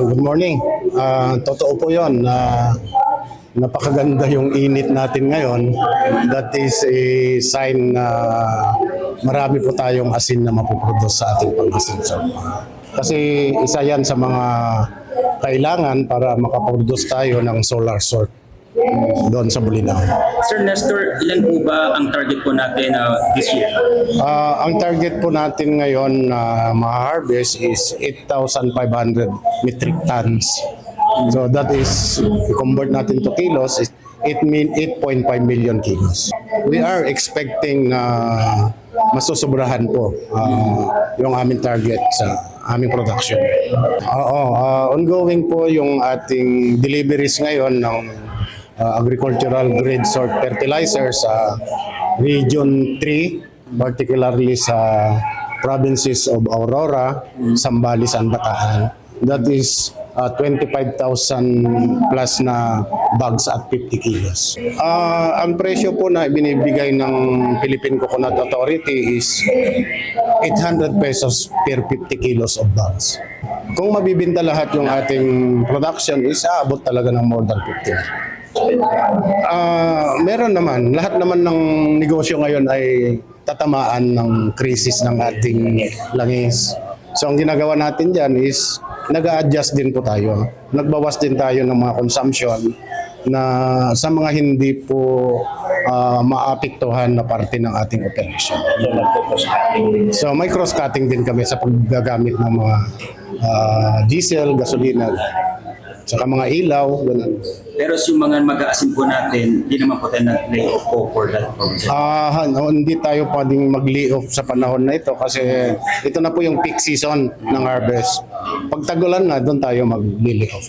Good morning. Totoo po yun na napakaganda yung init natin ngayon. That is a sign na marami po tayong asin na mapuproduce sa ating pang-asin. Kasi isa yan sa mga kailangan para makaproduce tayo ng solar salt doon sa Bulinaw. Sir Nestor, ilan po ba ang target po natin this year? Ang target po natin ngayon na ma-harvest is 8,500 metric tons. So that is, i-convert natin to kilos, is 8.5 million kilos. We are expecting na masusobrahan po yung aming target sa aming production. Ongoing po yung ating deliveries ngayon ng agricultural grade salt fertilizer sa Region 3, particularly sa provinces of Aurora, Zambales, and Bataan. That is 25,000 plus na bags at 50 kilos. Ang presyo po na binibigay ng Philippine Coconut Authority is 800 pesos per 50 kilos of bags. Kung mabibinta lahat yung ating production is aabot talaga ng more than 50. Meron naman. Lahat naman ng negosyo ngayon ay tatamaan ng krisis ng ating langis. So ang ginagawa natin dyan is nag-a-adjust din po tayo. Nagbawas din tayo ng mga consumption na sa mga hindi po maapektuhan na parte ng ating operation. So may cross-cutting din kami sa paggagamit ng mga diesel, gasolina, saka mga ilaw, ganun. Pero yung mga mag-aasin po natin, hindi naman po tayo nag-lay off po for that purpose. Hindi tayo pwedeng mag-lay off sa panahon na ito kasi ito na po yung peak season ng harvest. Pag tagulan na, doon tayo mag-lay off.